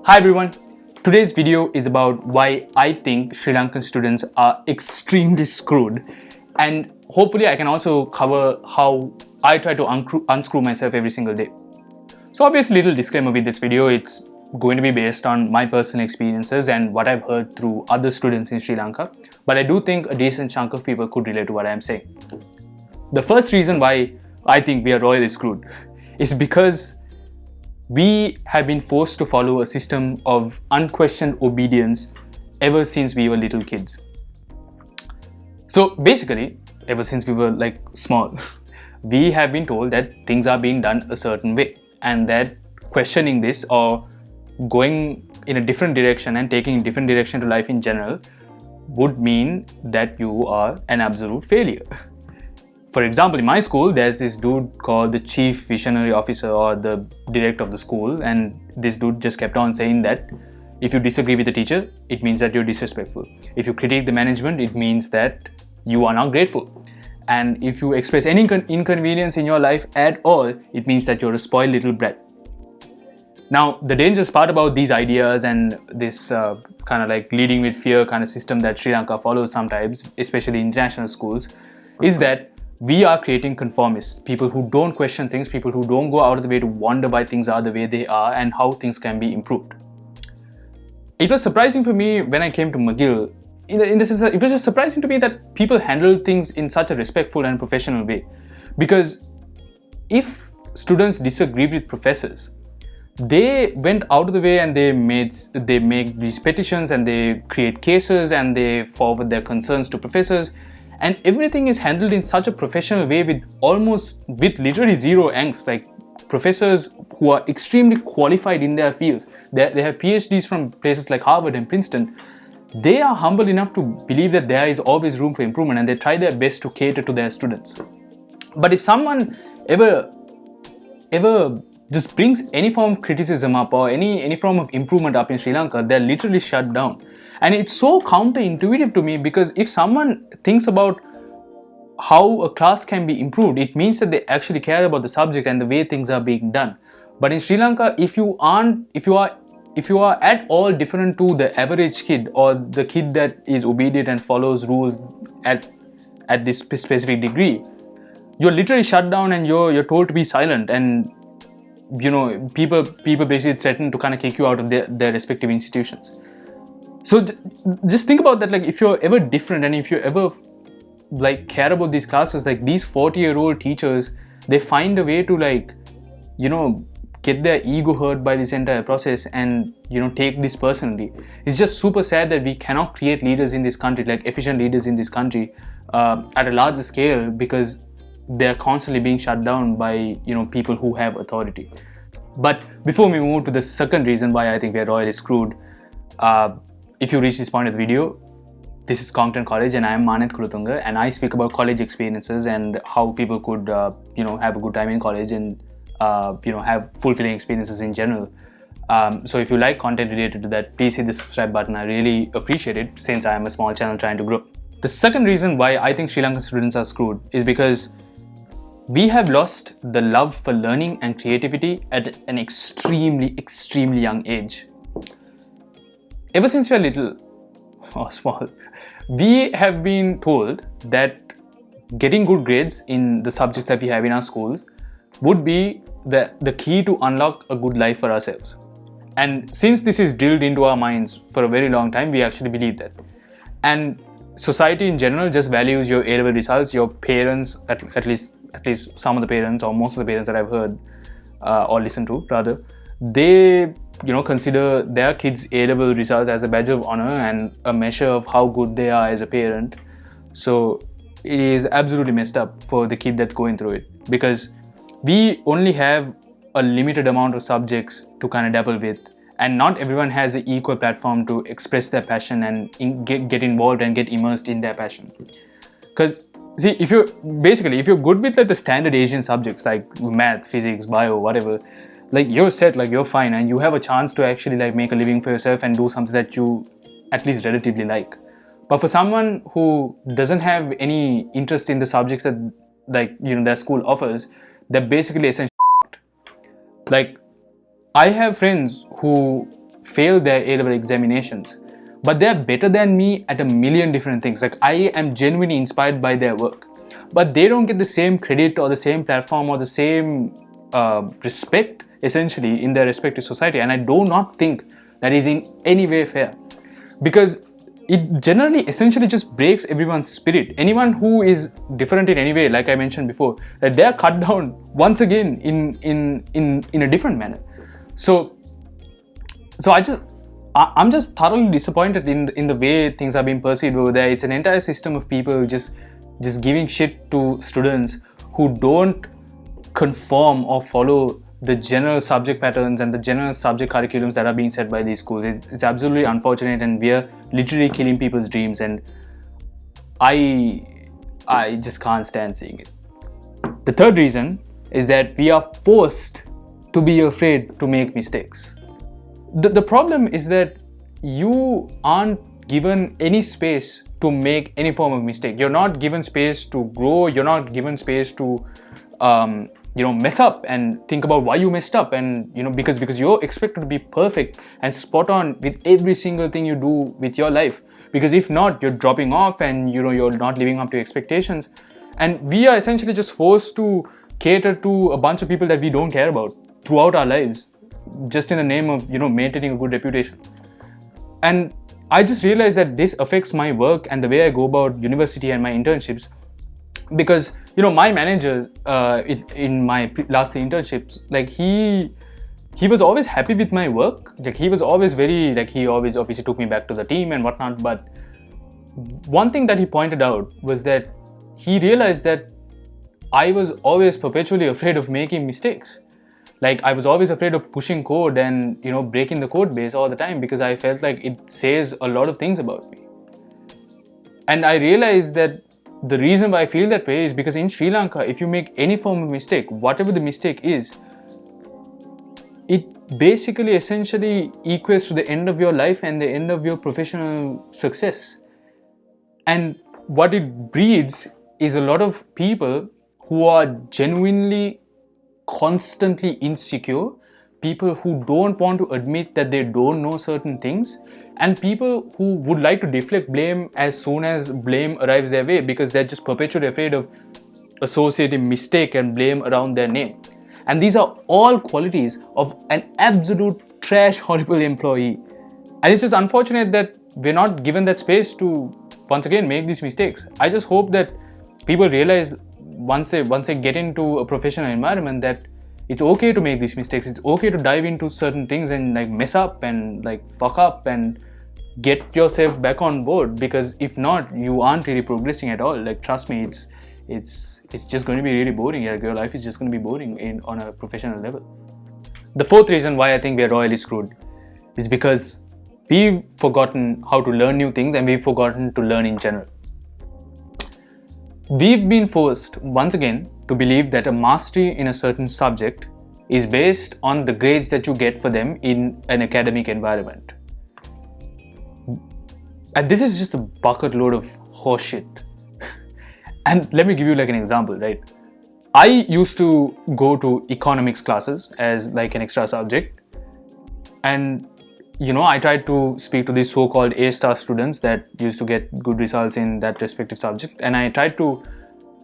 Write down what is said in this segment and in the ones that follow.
Hi everyone, today's video is about why I think Sri Lankan students are extremely screwed, and hopefully I can also cover how I try to unscrew myself every single day. So obviously, little disclaimer with this video, it's going to be based on my personal experiences and what I've heard through other students in Sri Lanka, but I do think a decent chunk of people could relate to what I'm saying. The first reason why I think we are royally screwed is because we have been forced to follow a system of unquestioned obedience ever since we were little kids. So basically, ever since we were like small, we have been told that things are being done a certain way, and that questioning this or going in a different direction and taking a different direction to life in general would mean that you are an absolute failure. For example, in my school, there's this dude called the chief visionary officer or the director of the school, and this dude just kept on saying that if you disagree with the teacher, it means that you're disrespectful. If you critique the management, it means that you are not grateful. And if you express any inconvenience in your life at all, it means that you're a spoiled little brat. Now, the dangerous part about these ideas and this kind of like leading with fear kind of system that Sri Lanka follows sometimes, especially in international schools, is that we are creating conformists, people who don't question things, people who don't go out of the way to wonder why things are the way they are and how things can be improved. It was surprising for me when I came to McGill, in the sense that it was just surprising to me that people handle things in such a respectful and professional way. Because if students disagree with professors, they went out of the way and they make these petitions and they create cases and they forward their concerns to professors. And everything is handled in such a professional way with literally zero angst. Like professors who are extremely qualified in their fields, they have PhDs from places like Harvard and Princeton. They are humble enough to believe that there is always room for improvement and they try their best to cater to their students. But if someone ever just brings any form of criticism up or any form of improvement up in Sri Lanka, they're literally shut down. And it's so counterintuitive to me, because if someone thinks about how a class can be improved, it means that they actually care about the subject and the way things are being done. But in Sri Lanka, if you are at all different to the average kid or the kid that is obedient and follows rules at this specific degree, you're literally shut down and you're told to be silent, and people basically threaten to kind of kick you out of their respective institutions. So just think about that. Like, if you're ever different and if you ever like care about these classes, like these 40-year-old teachers, they find a way to get their ego hurt by this entire process and take this personally. It's just super sad that we cannot create leaders in this country, like efficient leaders in this country at a larger scale, because they're constantly being shut down by people who have authority. But before we move to the second reason why I think we're royally screwed, if you reach this point of the video, this is Content College and I am Manet Kulutunga, and I speak about college experiences and how people could have a good time in college and have fulfilling experiences in general. So if you like content related to that, please hit the subscribe button. I really appreciate it, since I am a small channel trying to grow. The second reason why I think Sri Lankan students are screwed is because we have lost the love for learning and creativity at an extremely young age. Ever since we are little or small, we have been told that getting good grades in the subjects that we have in our schools would be the key to unlock a good life for ourselves. And since this is drilled into our minds for a very long time, we actually believe that. And society in general just values your A-level results. Your parents, at least some of the parents or most of the parents that I've heard or listened to rather, they consider their kids' A-level results as a badge of honor and a measure of how good they are as a parent. So it is absolutely messed up for the kid that's going through it, because we only have a limited amount of subjects to kind of dabble with, and not everyone has an equal platform to express their passion and get involved and get immersed in their passion. Because see, if you're good with like the standard Asian subjects like math, physics, bio, whatever, like you're set, like you're fine, and you have a chance to actually like make a living for yourself and do something that you at least relatively like. But for someone who doesn't have any interest in the subjects that their school offers, they're basically essentially like, I have friends who failed their A-level examinations, but they're better than me at a million different things. Like, I am genuinely inspired by their work, but they don't get the same credit or the same platform or the same respect, essentially, in their respective society. And I do not think that is in any way fair, because it generally essentially just breaks everyone's spirit. Anyone who is different in any way, like I mentioned before, that they are cut down once again in a different manner. So I'm just thoroughly disappointed in the way things are being perceived over there. It's an entire system of people just giving shit to students who don't conform or follow the general subject patterns and the general subject curriculums that are being set by these schools. It's absolutely unfortunate, and we are literally killing people's dreams, and I just can't stand seeing it. The third reason is that we are forced to be afraid to make mistakes. The problem is that you aren't given any space to make any form of mistake. You're not given space to grow. You're not given space to mess up and think about why you messed up, and because you're expected to be perfect and spot on with every single thing you do with your life, because if not, you're dropping off and you're not living up to expectations. And we are essentially just forced to cater to a bunch of people that we don't care about throughout our lives, just in the name of maintaining a good reputation. And I just realized that this affects my work and the way I go about university and my internships, because my manager in my last internships, like he was always happy with my work. Like, he was always very, like, he always obviously took me back to the team and whatnot. But one thing that he pointed out was that he realized that I was always perpetually afraid of making mistakes. Like, I was always afraid of pushing code and breaking the code base all the time, because I felt like it says a lot of things about me. And I realized that the reason why I feel that way is because in Sri Lanka, if you make any form of mistake, whatever the mistake is, it basically essentially equates to the end of your life and the end of your professional success. And what it breeds is a lot of people who are genuinely constantly insecure, people who don't want to admit that they don't know certain things, and people who would like to deflect blame as soon as blame arrives their way, because they're just perpetually afraid of associating mistake and blame around their name. And these are all qualities of an absolute trash, horrible employee. And it's just unfortunate that we're not given that space to once again make these mistakes. I just hope that people realize once they get into a professional environment that it's okay to make these mistakes. It's okay to dive into certain things and like mess up and like fuck up and get yourself back on board, because if not, you aren't really progressing at all. Like, trust me, it's just going to be really boring. Like, your life is just going to be boring on a professional level. The fourth reason why I think we're royally screwed is because we've forgotten how to learn new things, and we've forgotten to learn in general. We've been forced once again to believe that a mastery in a certain subject is based on the grades that you get for them in an academic environment. And this is just a bucket load of horseshit. And let me give you like an example, right? I used to go to economics classes as like an extra subject, and I tried to speak to these so-called A-star students that used to get good results in that respective subject, and I tried to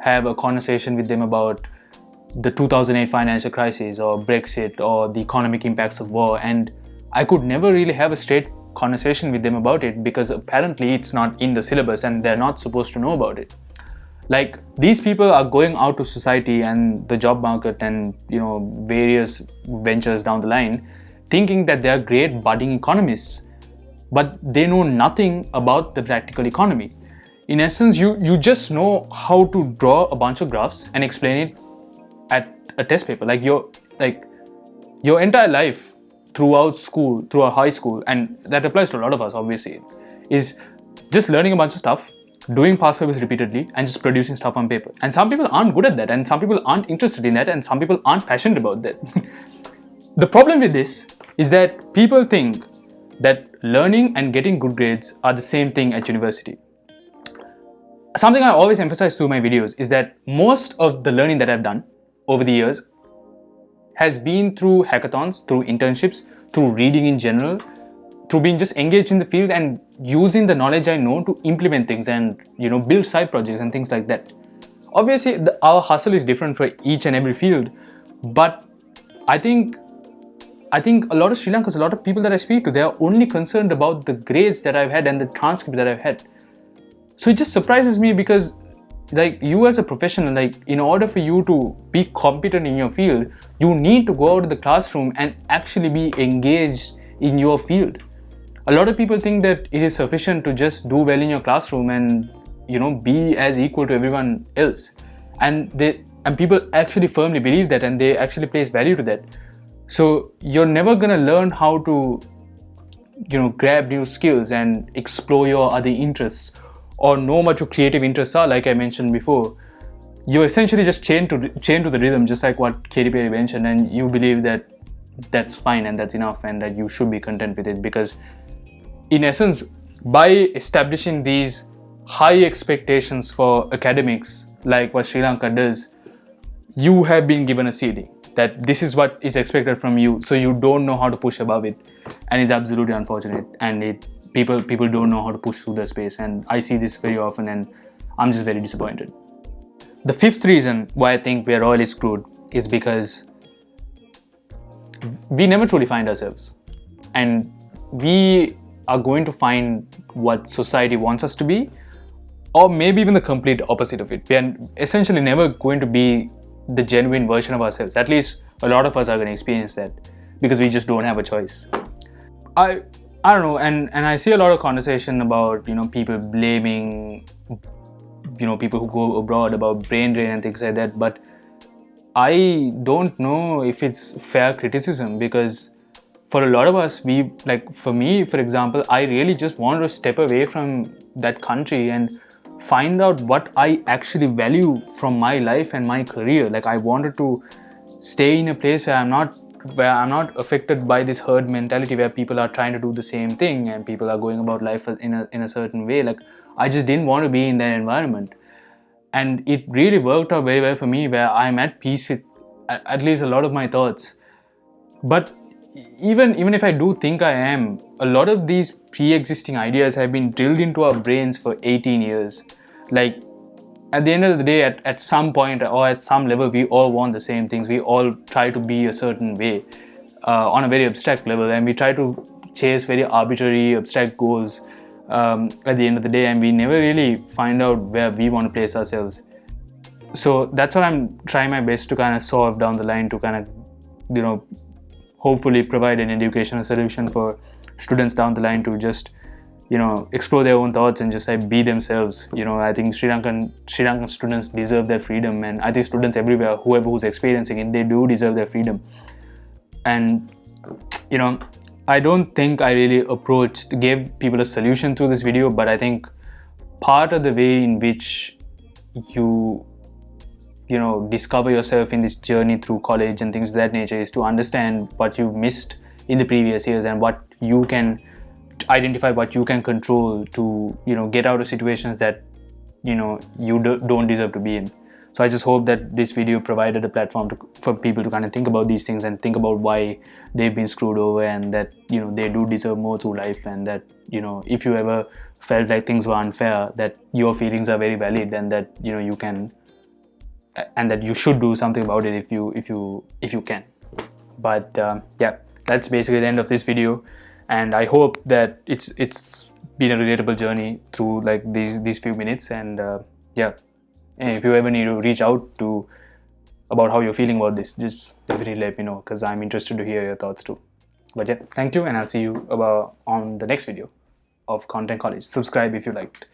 have a conversation with them about the 2008 financial crisis or Brexit or the economic impacts of war, and I could never really have a straight conversation with them about it, because apparently it's not in the syllabus and they're not supposed to know about it. Like, these people are going out to society and the job market and various ventures down the line, thinking that they are great budding economists, but they know nothing about the practical economy. In essence, you just know how to draw a bunch of graphs and explain it at a test paper. Like your entire life throughout school, throughout high school, and that applies to a lot of us obviously, is just learning a bunch of stuff, doing past papers repeatedly, and just producing stuff on paper. And some people aren't good at that, and some people aren't interested in that, and some people aren't passionate about that. The problem with this is that people think that learning and getting good grades are the same thing at university. Something I always emphasize through my videos is that most of the learning that I've done over the years has been through hackathons, through internships, through reading in general, through being just engaged in the field and using the knowledge I know to implement things and build side projects and things like that. Obviously, our hustle is different for each and every field, but I think a lot of Sri Lankans, a lot of people that I speak to, they are only concerned about the grades that I've had and the transcript that I've had. So it just surprises me because, like, you as a professional, like, in order for you to be competent in your field, you need to go out of the classroom and actually be engaged in your field. A lot of people think that it is sufficient to just do well in your classroom and be as equal to everyone else, and people actually firmly believe that, and they actually place value to that. So you're never gonna learn how to grab new skills and explore your other interests or know what your creative interests are. Like I mentioned before, you're essentially just chained to the rhythm, just like what Katy Perry mentioned, and you believe that that's fine and that's enough and that you should be content with it, because in essence, by establishing these high expectations for academics, like what Sri Lanka does, you have been given a ceiling that this is what is expected from you, so you don't know how to push above it, and it's absolutely unfortunate. And people don't know how to push through the space, and I see this very often, and I'm just very disappointed. The fifth reason why I think we're royally screwed is because we never truly find ourselves, and we are going to find what society wants us to be, or maybe even the complete opposite of it. We are essentially never going to be the genuine version of ourselves. At least a lot of us are going to experience that, because we just don't have a choice. I don't know, and I see a lot of conversation about people blaming people who go abroad about brain drain and things like that, but I don't know if it's fair criticism, because for a lot of us, for me, for example, I really just wanted to step away from that country and find out what I actually value from my life and my career. Like, I wanted to stay in a place where I'm not affected by this herd mentality where people are trying to do the same thing and people are going about life in a certain way. Like, I just didn't want to be in that environment, and it really worked out very well for me, where I'm at peace with at least a lot of my thoughts. But even if I do think I am, a lot of these pre-existing ideas have been drilled into our brains for 18 years. Like, at the end of the day, at some point or at some level, we all want the same things. We all try to be a certain way on a very abstract level, and we try to chase very arbitrary, abstract goals at the end of the day, and we never really find out where we want to place ourselves. So that's what I'm trying my best to kind of solve down the line, to kind of hopefully provide an educational solution for students down the line to just explore their own thoughts and just like be themselves. I think Sri Lankan students deserve their freedom, and I think students everywhere, who's experiencing it, they do deserve their freedom. And I don't think I really gave people a solution through this video, but I think part of the way in which you discover yourself in this journey through college and things of that nature is to understand what you missed in the previous years and what you can identify, what you can control to get out of situations that you don't deserve to be in. So I just hope that this video provided a platform for people to kind of think about these things and think about why they've been screwed over, and that they do deserve more through life, and that if you ever felt like things were unfair, that your feelings are very valid, and that you can, and that you should do something about it if you can. But yeah, that's basically the end of this video, and I hope that it's been a relatable journey through like these few minutes. And yeah, and if you ever need to reach out to about how you're feeling about this, just definitely let me know, because I'm interested to hear your thoughts too. But yeah, thank you, and I'll see you on the next video of Content College. Subscribe if you liked.